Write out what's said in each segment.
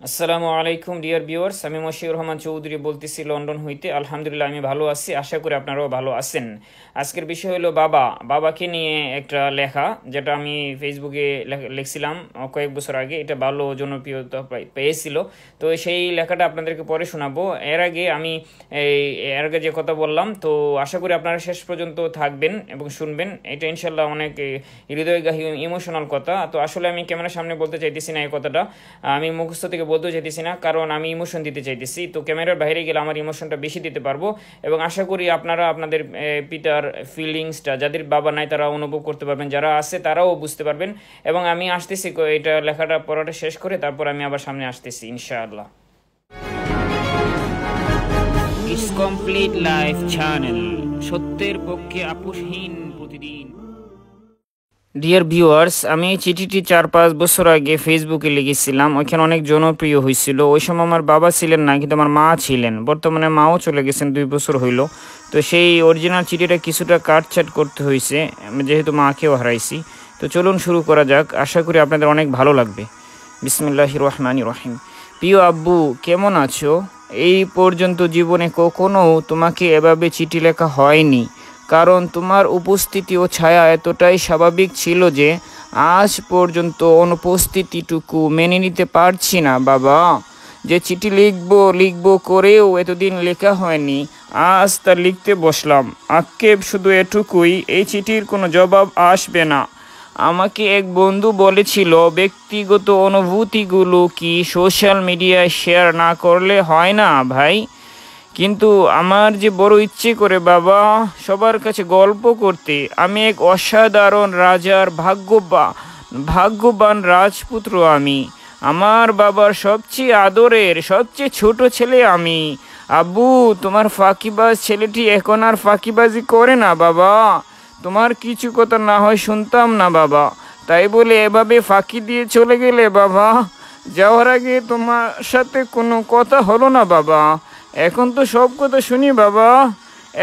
আসসালামু আলাইকুম dear viewers, আমি মশিউর রহমান চৌধুরী বলতেছি লন্ডন হইতে। আলহামদুলিল্লাহ আমি ভালো আছি, আশা করি আপনারাও ভালো আছেন। আজকের বিষয় হলো বাবাকে নিয়ে একটা লেখা, যেটা আমি ফেসবুকে লিখছিলাম কয়েক বছর আগে। এটা ভালো জনপ্রিয়তা পেয়েছিল, তো সেই লেখাটা আপনাদেরকে পরে শোনাবো। এর আগে যে কথা বললাম, তো আশা করি আপনারা শেষ পর্যন্ত থাকবেন এবং শুনবেন। এটা ইনশাল্লাহ অনেক হৃদয়গাহী ইমোশনাল কথা। তো আসলে আমি ক্যামেরার সামনে বলতে চাইতেছি না এই কথাটা, আমি মুখস্থ থেকে বলতে চাইতেছি না, কারণ আমি ইমোশন দিতে চাইতেছি। তো ক্যামেরার বাইরে গেলে আমার ইমোশনটা বেশি দিতে পারবো, এবং আশা করি আপনারা আপনাদের পিতার ফিলিংসটা, যাদের বাবা নাই তারা অনুভব করতে পারবেন, যারা আছে তারাও বুঝতে পারবেন। এবং আমি আসতেছি, এটা লেখাটা পড়াটা শেষ করে তারপর আমি আবার সামনে আসতেছি ইনশাআল্লাহ। ইটস কমপ্লিট লাইফ চ্যানেল, সত্যের পক্ষে আপোষহীন প্রতিদিন। ডিয়ার ভিউয়ার্স, আমি এই চিঠিটি 4-5 বছর আগে ফেসবুকে লিখেছিলাম। ওইখানে অনেক জনপ্রিয় হয়েছিল। ওই সময় আমার বাবা ছিলেন না, কিন্তু আমার মা ছিলেন। বর্তমানে মাও চলে গেছেন, 2 বছর হইল। তো সেই অরিজিনাল চিঠিটা কিছুটা কাটছাট করতে হয়েছে, যেহেতু মাকেও হারাইছি। তো চলুন শুরু করা যাক, আশা করি আপনাদের অনেক ভালো লাগবে। বিসমিল্লাহির রহমানির রহিম। প্রিয় আব্বু, কেমন আছো? এই পর্যন্ত জীবনে কখনো তোমাকে এভাবে চিঠি লেখা হয়নি, কারণ তোমার উপস্থিতি ও ছায়া এতটাই স্বাভাবিক ছিল যে আজ পর্যন্ত অনুপস্থিতিটুকু মেনে নিতে পারছি না বাবা। যে চিঠি লিখবো করেও এতদিন লেখা হয়নি, আজ তা লিখতে বসলাম। আক্ষেপ শুধু এটুকুই, এই চিঠির কোনো জবাব আসবে না। আমাকে এক বন্ধু বলেছিল, ব্যক্তিগত অনুভূতিগুলো কি সোশ্যাল মিডিয়ায় শেয়ার না করলে হয় না ভাই? কিন্তু আমার যে বড় ইচ্ছে করে বাবা সবার কাছে গল্প করতে। আমি এক অসাধারণ রাজার ভাগ্যবান রাজপুত্র আমি। আমার বাবার সবচেয়ে আদরের সবচেয়ে ছোট ছেলে আমি। আব্বু, তোমার ফাঁকিবাজ ছেলেটি এখন আর ফাঁকিবাজি করে না বাবা। তোমার কিছু কথা না হয় শুনতাম না বাবা, তাই বলে এভাবে ফাঁকি দিয়ে চলে গেলে বাবা। যাওয়ার আগে তোমার সাথে কোনো কথা হলো না বাবা, এখন তো সব কথা শুনি বাবা।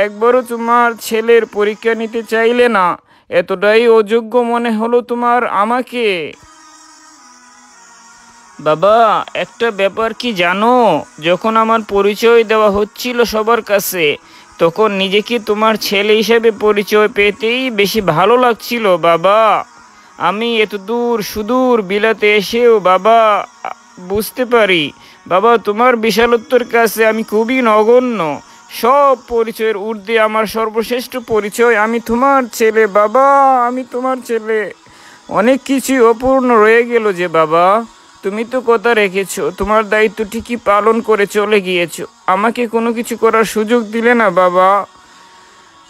একবারও তোমার ছেলের পরীক্ষা নিতে চাইলে না, এতটাই অযোগ্য মনে হলো তোমার আমাকে। বাবা, একটা ব্যাপার কি জানো? যখন আমার পরিচয় দেওয়া হচ্ছিল সবার কাছে, তখন নিজেকে তোমার ছেলে হিসেবে পরিচয় পেতেই বেশি ভালো লাগছিল বাবা। আমি এত দূর সুদূর বিলাতে এসেও বাবা বুঝতে পারি বাবা, তোমার বিশালত্বের কাছে আমি খুবই নগণ্য। সব পরিচয়ের ঊর্ধ্বে আমার সর্বশ্রেষ্ঠ পরিচয়, আমি তোমার ছেলে বাবা, আমি তোমার ছেলে। অনেক কিছুই অপূর্ণ রয়ে গেল যে বাবা। তুমি তো কথা রেখেছো, তোমার দায়িত্ব ঠিকই পালন করে চলে গিয়েছো, আমাকে কোনো কিছু করার সুযোগ দিলে না বাবা।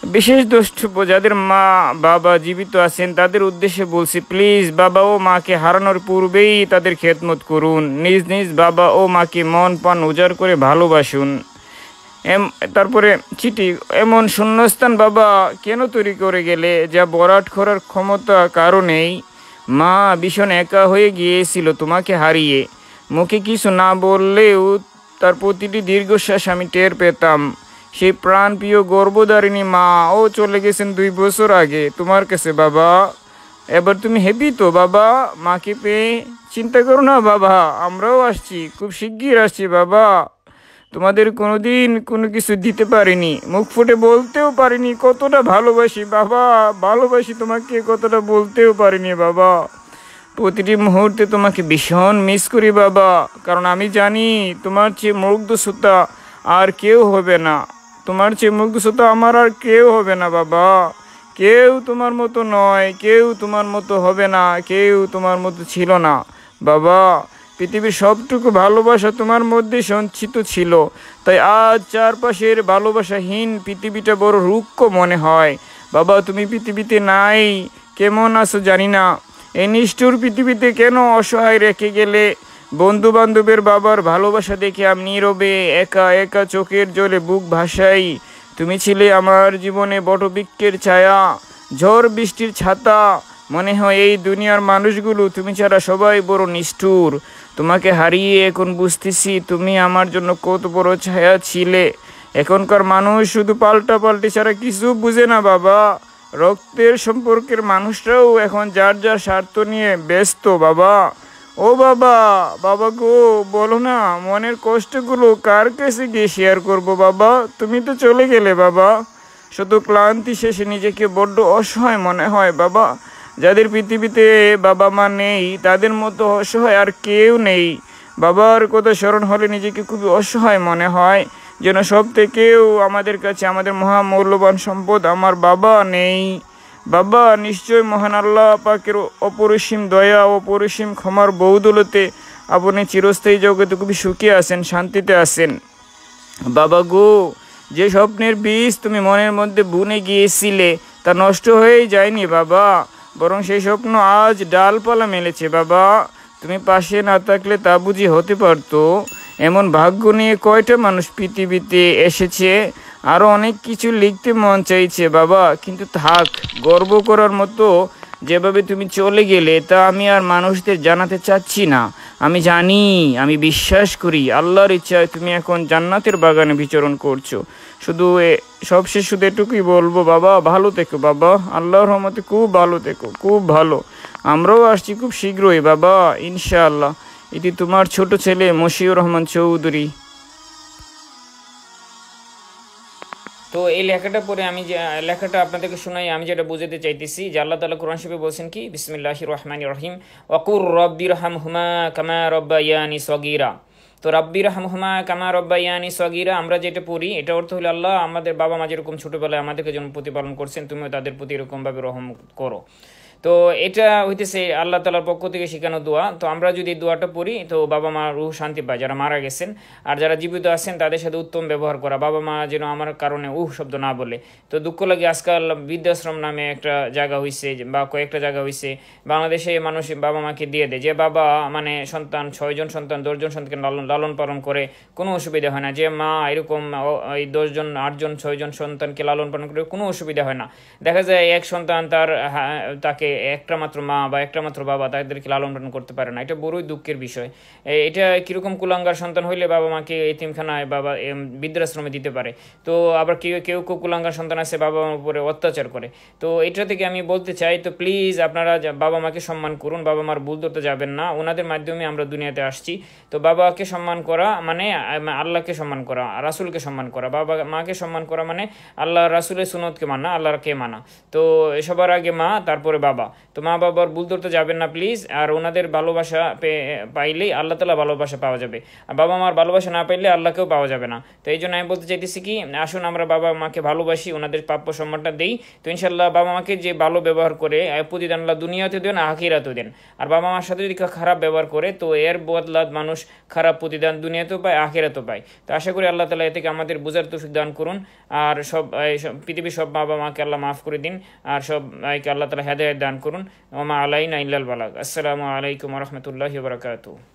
বিশেষ দ্রষ্টব্য যাদের মা বাবা জীবিত আছেন তাদের উদ্দেশ্যে বলছি, প্লিজ বাবা ও মাকে হারানোর পূর্বেই তাদের খেদমত করুন। নিজ নিজ বাবা ও মাকে মন প্রাণ উজাড় করে ভালোবাসুন। তারপরে চিঠি, এমন শূন্যস্থান বাবা কেন তৈরি করে গেলে যা ভরাট করার ক্ষমতা কারণেই? মা ভীষণ একা হয়ে গিয়েছিল তোমাকে হারিয়ে। মুখে কিছু না বললেও তার প্রতিটি দীর্ঘশ্বাস আমি টের পেতাম। সেই প্রাণপ্রিয় গর্ভধারিণী মা ও চলে গেছেন 2 বছর আগে তোমার কাছে বাবা। এবার তুমি হ্যাপি তো বাবা মাকে পেয়ে? চিন্তা করো না বাবা, আমরাও আসছি, খুব শিগগির আসছি বাবা। তোমাদের কোনোদিন কোনো কিছু দিতে পারিনি, মুখ ফুটে বলতেও পারিনি কতটা ভালোবাসি বাবা। ভালোবাসি তোমাকে কতটা বলতেও পারিনি বাবা। প্রতিটি মুহূর্তে তোমাকে ভীষণ মিস করি বাবা, কারণ আমি জানি তোমার চেয়ে মুগ্ধ শ্রোতা আর কেউ হবে না। তোমার চেয়ে মুগ্ধ শ্রোতা আমার আর কেউ হবে না বাবা। কেউ তোমার মতো নয়, কেউ তোমার মতো হবে না, কেউ তোমার মতো ছিল না বাবা। পৃথিবীর সবটুকু ভালোবাসা তোমার মধ্যে সঞ্চিত ছিল, তাই আজ চারপাশের ভালোবাসাহীন পৃথিবীটা বড় রুক্ষ মনে হয় বাবা। তুমি পৃথিবীতে নাই, কেমন আছো জানি না। এই নিষ্ঠুর পৃথিবীতে কেন অসহায় রেখে গেলে? বন্ধু বান্ধবের বাবার ভালোবাসা দেখে আমি নীরবে একা একা চোখের জলে বুক ভাসাই। তুমি ছিলে আমার জীবনে বটবৃক্ষের ছায়া, ঝড় বৃষ্টির ছাতা। মনে হয় এই দুনিয়ার মানুষগুলো তুমি ছাড়া সবাই বড় নিষ্ঠুর। তোমাকে হারিয়ে এখন বুঝতেছি তুমি আমার জন্য কত বড় ছায়া ছিলে। এখনকার মানুষ শুধু পাল্টাপাল্টি ছাড়া কিছু বুঝে না বাবা। রক্তের সম্পর্কের মানুষরাও এখন যার যার স্বার্থ নিয়ে ব্যস্ত বাবা। ও বাবা, বাবা গো, বলো না মনের কষ্টগুলো কার কাছে গিয়ে শেয়ার করব বাবা? তুমি তো চলে গেলে বাবা। শুধু ক্লান্তি শেষে নিজেকে বড্ড অসহায় মনে হয় বাবা। যাদের পৃথিবীতে বাবা মা নেই তাদের মতো অসহায় আর কেউ নেই। বাবার কথা স্মরণ হলে নিজেকে খুবই অসহায় মনে হয়, যেন সব থেকেও আমাদের কাছে আমাদের মহামূল্যবান সম্পদ আমার বাবা নেই। বাবা, নিশ্চয় মহান আল্লাহ পাকের অপরিসীম দয়া ও অপরিসীম ক্ষমার বৌদলতে আপনি চিরস্থায়ী জগতে খুবই সুখী আছেন, শান্তিতে আছেন। বাবা গো, যে স্বপ্নের বীজ তুমি মনের মধ্যে বুনে গিয়েছিলে তা নষ্ট হয়েই যায়নি বাবা, বরং সেই স্বপ্ন আজ ডালপালা মেলেছে বাবা। তুমি পাশে না থাকলে তা বুঝি হতে পারতো? এমন ভাগ্য নিয়ে কয়টা মানুষ পৃথিবীতে এসেছে। আরও অনেক কিছু লিখতে মন চাইছে বাবা, কিন্তু থাক, গর্ব করার মতো যেভাবে তুমি চলে গেলে তা আমি আর মানুষদের জানাতে চাচ্ছি না। আমি জানি, আমি বিশ্বাস করি আল্লাহর ইচ্ছায় তুমি এখন জান্নাতের বাগানে বিচরণ করছো। সবশেষ শুধু এটুকুই বলবো বাবা, ভালো থেকো বাবা, আল্লাহর রহমতে খুব ভালো থেকো, খুব ভালো। আমরাও আসছি খুব শীঘ্রই বাবা, ইনশাআল্লাহ। এটি তোমার ছোট ছেলে মশিউর রহমান চৌধুরী। তো এই লেখাটা পড়ে আমি যে লেখাটা আপনাদেরকে শোনাই, আমি যেটা বুঝাতে চাইতেছি যে আল্লাহ তাআলা কোরআন শরীফে বলছেন কি, বিসমিল্লাহির রহমানির রহিম, ওয়াকুর রব্বিরহামহুমা কামা রব্বায়ানি সগীরা। তো রব্বিরহামহুমা কামা রব্বায়ানি সগীরা আমরা যেটা পড়ি, এটা অর্থ হলো আল্লাহ আমাদের বাবা মা যেরকম ছোটোবেলায় আমাদেরকে যেমন প্রতিপালন করছেন, তুমিও তাদের প্রতি এরকমভাবে রহম করো। তো এটা হইতেছে আল্লাহ তাআলার পক্ষ থেকে শেখানো দোয়া। তো আমরা যদি দোয়াটা পড়ি তো বাবা মা রুহ শান্তি পায়, যারা মারা গেছেন। আর যারা জীবিত আছেন তাদের সাথে উত্তম ব্যবহার করা, বাবা মা যেন আমার কারণে শব্দ না বলে। তো দুঃখ লাগে আজকাল বৃদ্ধাশ্রম নামে একটা জায়গা হয়েছে বা কয়েকটা জায়গা হয়েছে বাংলাদেশে, মানুষ বাবা মাকে দিয়ে দেয়। যে বাবা মানে সন্তান 6জন সন্তান 10জন সন্তানকে লালন পালন করে, কোনো অসুবিধা হয় না। যে মা এরকম এই 10জন 8জন 6জন সন্তানকে লালন পালন করে, কোনো অসুবিধা হয় না। দেখা যায় এক সন্তান তাকে একটা মাত্র মা বা একটা মাত্র বাবা তাদেরকে লালন পালন করতে পারে না। এটা বড়ই দুঃখের বিষয়। এটা কিরকম কুলাঙ্গার সন্তান হইলে বাবা মাকে এতিমখানায় বাবা বৃদ্ধাশ্রমে দিতে পারে। তো আবার কেউ কেউ কুলাঙ্গার সন্তান আছে বাবা মার উপরে অত্যাচার করে। তো এটা থেকে আমি বলতে চাই, তো প্লিজ আপনারা বাবা মাকে সম্মান করুন, বাবা মার ভুল ধরতে যাবেন না। ওনাদের মাধ্যমে আমরা দুনিয়াতে আসছি। তো বাবাকে সম্মান করা মানে আল্লাহকে সম্মান করা, রাসুলকে সম্মান করা। বাবা মাকে সম্মান করা মানে আল্লাহ রাসুলের সুন্নতকে মানা, আল্লাহকে মানা। তো সবার আগে মা, তারপরে বাবা। তো মা বাবার ভুল ধরতে যাবেন না প্লিজ। আর ওনাদের ভালোবাসা পাইলেই আল্লাহ তাআলা ভালোবাসা পাওয়া যাবে, আর বাবা মার ভালোবাসা না পাইলে আল্লাহকেও পাওয়া যাবে না। তো এই জন্য আমি বলতে চাইতেছি কি, আসুন আমরা বাবা মাকে ভালোবাসি, ওনাদের প্রাপ্য সম্মানটা দেই। তো ইনশাল্লাহ বাবা মাকে যে ভালো ব্যবহার করে প্রতিদান আল্লাহ দুনিয়াতে দেন, আখিরাতেও দেন। আর বাবা মার সাথে যদি খারাপ ব্যবহার করে তো এর বদলাত মানুষ খারাপ প্রতিদান দুনিয়াতেও পায়, আখিরাতেও পায়। তো আশা করি আল্লাহ তাআলা এ থেকে আমাদের বুঝার তৌফিক দান করুন। আর পৃথিবীর সব বাবা মাকে আল্লাহ মাফ করে দিন, আর সবাইকে আল্লাহ তাআলা হেদায়েত দান করুন। ওমা আলাইনা ইল্লাল বালাগ। আসসালামু আলাইকুম ওয়া রাহমাতুল্লাহি ওয়া বারাকাতুহু।